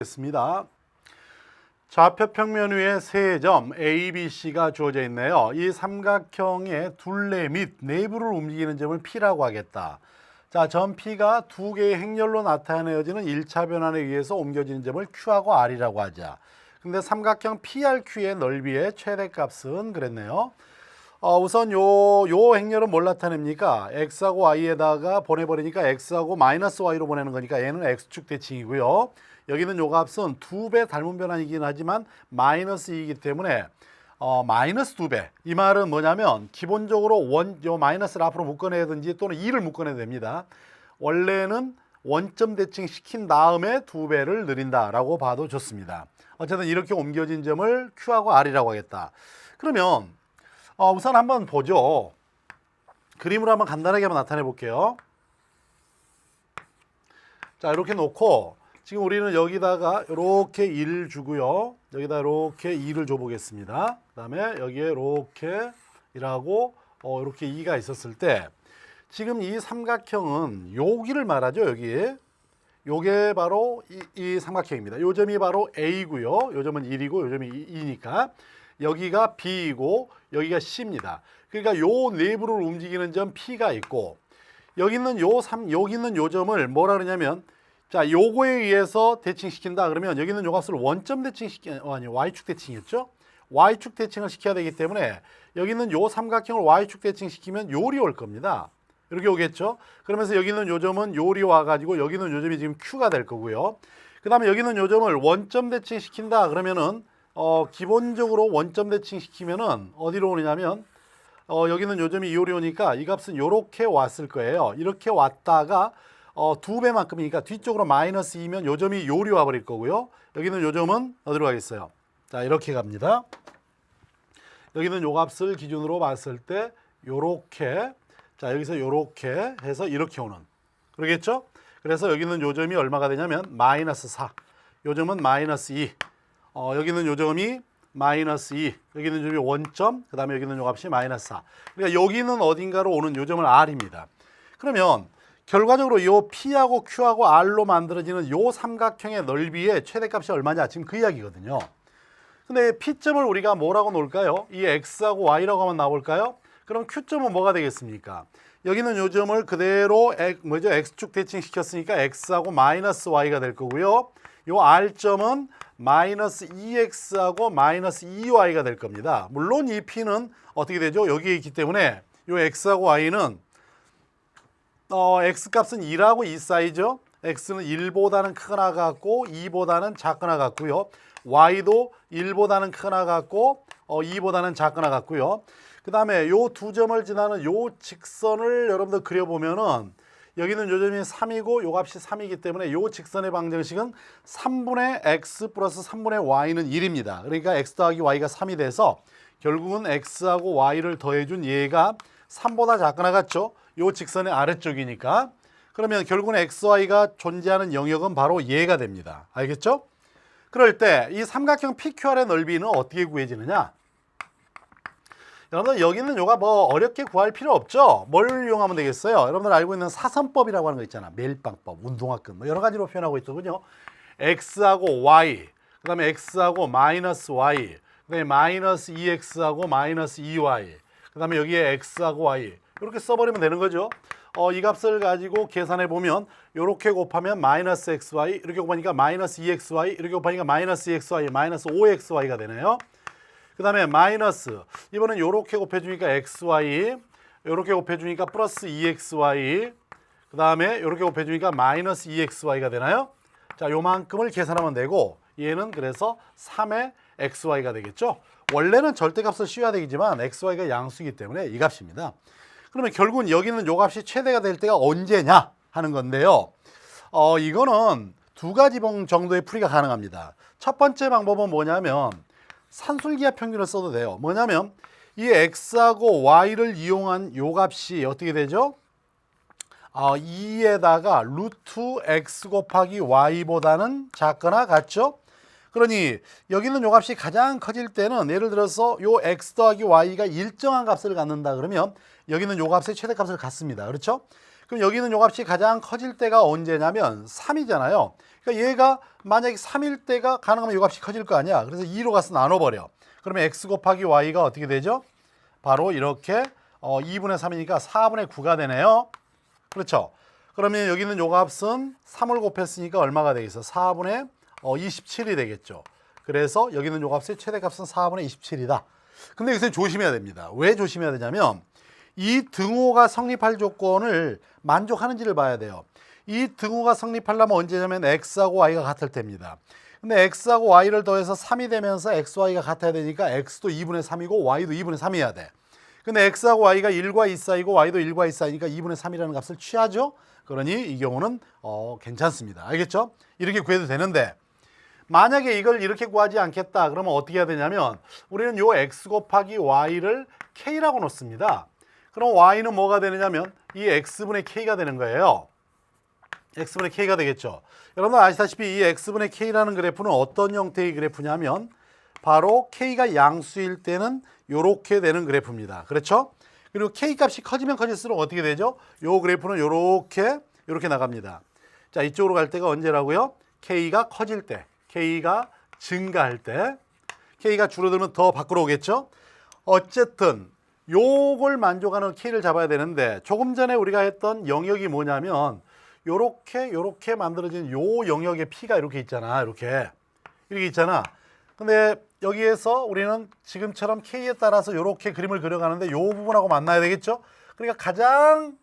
습니다. 좌표 평면 위에 세 점 A, B, C가 주어져 있네요. 이 삼각형의 둘레 및 내부를 움직이는 점을 P라고 하겠다. 자, 점 P가 두 개의 행렬로 나타내어지는 1차 변환에 의해서 옮겨지는 점을 Q하고 R이라고 하자. 근데 삼각형 PRQ의 넓이의 최대값은 그랬네요. 우선 요 행렬은 뭘 나타냅니까? X하고 Y에다가 보내버리니까 X하고 마이너스 Y로 보내는 거니까 얘는 X축 대칭이고요. 여기는 요 값은 2배 닮은 변환이긴 하지만 마이너스 2이기 때문에 마이너스 2배. 이 말은 뭐냐면 기본적으로 요 마이너스를 앞으로 묶어내든지 또는 2를 묶어내도 됩니다. 원래는 원점 대칭 시킨 다음에 2배를 늘린다라고 봐도 좋습니다. 어쨌든 이렇게 옮겨진 점을 Q하고 R이라고 하겠다. 그러면 우선 한번 보죠. 그림으로 한번 간단하게 한번 나타내 볼게요. 자, 이렇게 놓고 지금 우리는 여기다가 이렇게 1을 주고요. 여기다 이렇게 2를 줘 보겠습니다. 그 다음에 여기에 이렇게 1하고 이렇게 2가 있었을 때 지금 이 삼각형은 여기를 말하죠. 여기에. 요게 바로 이 삼각형입니다. 요 점이 바로 A고요. 요 점은 1이고 요 점이 2니까 여기가 B이고 여기가 C입니다. 그러니까 요 내부를 움직이는 점 P가 있고 여기 있는 여기 있는 요 점을 뭐라 그러냐면 자, 요거에 의해서 대칭시킨다 그러면 여기는 요 값을 원점 아니 Y축 대칭이었죠? Y축 대칭을 시켜야 되기 때문에 여기 있는 요 삼각형을 Y축 대칭시키면 요리 올 겁니다. 이렇게 오겠죠? 그러면서 여기 있는 요 점은 요리 와가지고 여기 있는 요 점이 지금 Q가 될 거고요. 그 다음에 여기 있는 요 점을 원점 대칭시킨다 그러면은 기본적으로 원점 대칭시키면은 어디로 오느냐면 여기 있는 요 점이 요리 오니까 이 값은 요렇게 왔을 거예요. 이렇게 왔다가 2배만큼이니까 뒤쪽으로 마이너스 2면 요 점이 요리 와버릴 거고요. 여기는 요 점은 어디로 가겠어요? 자, 이렇게 갑니다. 여기는 요 값을 기준으로 봤을 때 요렇게, 자, 여기서 요렇게 해서 이렇게 오는, 그러겠죠? 그래서 여기는 요 점이 얼마가 되냐면 마이너스 4, 요 점은 마이너스 2, 여기는 요 점이 마이너스 2, 여기는 점이 원점, 그 다음에 여기는 요 값이 마이너스 4. 그러니까 여기는 어딘가로 오는 요 점을 R입니다. 그러면 결과적으로 요 P하고 Q하고 R로 만들어지는 요 삼각형의 넓이의 최대값이 얼마냐? 지금 그 이야기거든요. 근데 P점을 우리가 뭐라고 놓을까요? 이 X하고 Y라고 하면 나올까요? 그럼 Q점은 뭐가 되겠습니까? 여기는 요 점을 그대로 X축 대칭 시켰으니까 X하고 마이너스 Y가 될 거고요. 요 R점은 마이너스 2X하고 마이너스 2Y가 될 겁니다. 물론 이 P는 어떻게 되죠? 여기에 있기 때문에 요 X하고 Y는 X값은 2하고 2 사이죠. X는 1보다는 크거나 같고 2보다는 작거나 같고요. Y도 1보다는 크거나 같고 2보다는 작거나 같고요. 그 다음에 요 두 점을 지나는 요 직선을 여러분들 그려보면은 여기는 요 점이 3이고 요 값이 3이기 때문에 요 직선의 방정식은 3분의 X 플러스 3분의 Y는 1입니다. 그러니까 X 더하기 Y가 3이 돼서 결국은 X하고 Y를 더해준 얘가 3보다 작거나 같죠. 요 직선의 아래쪽이니까. 그러면 결국은 XY가 존재하는 영역은 바로 얘가 됩니다. 알겠죠? 그럴 때 이 삼각형 PQR의 넓이는 어떻게 구해지느냐? 여러분들 여기는 요가 뭐 어렵게 구할 필요 없죠? 뭘 이용하면 되겠어요? 여러분들 알고 있는 사선법이라고 하는 거 있잖아. 멜빵법, 운동화끈 뭐 여러 가지로 표현하고 있더군요. X하고 Y, 그 다음에 X하고 마이너스 Y, 그 다음에 마이너스 2X하고 마이너스 2Y, 그 다음에 여기에 X하고 Y 이렇게 써버리면 되는 거죠. 이 값을 가지고 계산해 보면 이렇게 곱하면 마이너스 XY, 이렇게 곱하니까 마이너스 2XY, 이렇게 곱하니까 마이너스 2XY, 마이너스 5XY가 되네요. 그 다음에 마이너스, 이번엔 이렇게 곱해주니까 XY, 이렇게 곱해주니까 플러스 2XY, 그 다음에 이렇게 곱해주니까 마이너스 2XY가 되나요? 자, 요만큼을 계산하면 되고 얘는 그래서 3의 XY가 되겠죠. 원래는 절대값을 씌워야 되겠지만 XY가 양수이기 때문에 이 값입니다. 그러면 결국은 여기는 요 값이 최대가 될 때가 언제냐 하는 건데요. 이거는 두 가지 정도의 풀이가 가능합니다. 첫 번째 방법은 뭐냐면 산술기하 평균을 써도 돼요. 뭐냐면 이 X하고 Y를 이용한 요 값이 어떻게 되죠? 2에다가 루트 X 곱하기 Y보다는 작거나 같죠? 그러니 여기는 요 값이 가장 커질 때는 예를 들어서 요 X 더하기 Y가 일정한 값을 갖는다 그러면 여기는 요 값의 최대값을 갖습니다. 그렇죠? 그럼 여기는 요 값이 가장 커질 때가 언제냐면 3이잖아요. 그러니까 얘가 만약에 3일 때가 가능하면 요 값이 커질 거 아니야. 그래서 2로 가서 나눠버려. 그러면 x 곱하기 y가 어떻게 되죠? 바로 이렇게 2분의 3이니까 4분의 9가 되네요. 그렇죠? 그러면 여기 있는 요 값은 3을 곱했으니까 얼마가 되겠어? 4분의 27이 되겠죠. 그래서 여기 있는 요 값의 최대값은 4분의 27이다. 근데 여기서 조심해야 됩니다. 왜 조심해야 되냐면 이 등호가 성립할 조건을 만족하는지를 봐야 돼요. 이 등호가 성립하려면 언제냐면 x하고 y가 같을 때입니다. 근데 x하고 y를 더해서 3이 되면서 x, y가 같아야 되니까 x도 2분의 3이고 y도 2분의 3이어야 돼. 근데 x하고 y가 1과 2 사이고 y도 1과 2 사이니까 2분의 3이라는 값을 취하죠. 그러니 이 경우는 괜찮습니다. 알겠죠? 이렇게 구해도 되는데 만약에 이걸 이렇게 구하지 않겠다 그러면 어떻게 해야 되냐면 우리는 요 x 곱하기 y를 k라고 놓습니다. 그럼 y는 뭐가 되느냐면 이 x분의 k가 되는 거예요. x분의 k가 되겠죠. 여러분 아시다시피 이 x분의 k라는 그래프는 어떤 형태의 그래프냐면 바로 k가 양수일 때는 이렇게 되는 그래프입니다. 그렇죠? 그리고 k 값이 커지면 커질수록 어떻게 되죠? 요 그래프는 이렇게 나갑니다. 자, 이쪽으로 갈 때가 언제라고요? k가 커질 때, k가 증가할 때, k가 줄어들면 더 밖으로 오겠죠? 어쨌든 요걸 만족하는 k를 잡아야 되는데 조금 전에 우리가 했던 영역이 뭐냐면 요렇게 만들어진 요 영역의 p가 이렇게 있잖아. 이렇게 있잖아. 근데 여기에서 우리는 지금처럼 k에 따라서 이렇게 그림을 그려가는데 요 부분하고 만나야 되겠죠? 그러니까 가장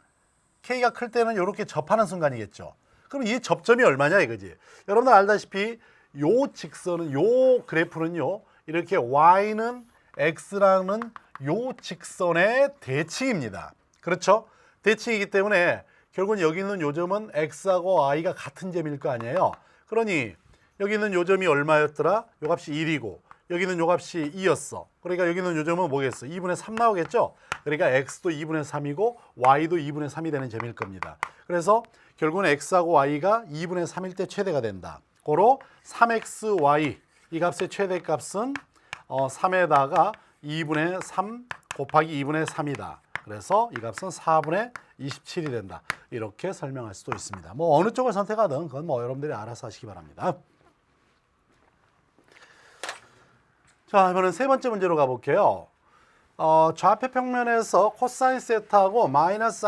k가 클 때는 이렇게 접하는 순간이겠죠. 그럼 이 접점이 얼마냐 이거지. 여러분들 알다시피 요 직선은 요 그래프는요. 이렇게 y는 x라는 요 직선의 대칭입니다. 그렇죠? 대칭이기 때문에 결국은 여기 있는 요 점은 x하고 y가 같은 점일 거 아니에요. 그러니 여기 있는 요 점이 얼마였더라? 요 값이 1이고 여기 있는 요 값이 2였어. 그러니까 여기 있는 요 점은 뭐겠어? 2분의 3 나오겠죠? 그러니까 x도 2분의 3이고 y도 2분의 3이 되는 점일 겁니다. 그래서 결국은 x하고 y가 2분의 3일 때 최대가 된다. 고로 3xy 이 값의 최대값은 3에다가 2분의 3 곱하기 2분의 3이다. 그래서 이 값은 4분의 27이 된다. 이렇게 설명할 수도 있습니다. 뭐 어느 쪽을 선택하든 그건 뭐 여러분들이 알아서 하시기 바랍니다. 자, 이번엔 세 번째 문제로 가볼게요. 좌표 평면에서 코사인 세타하고 마이너스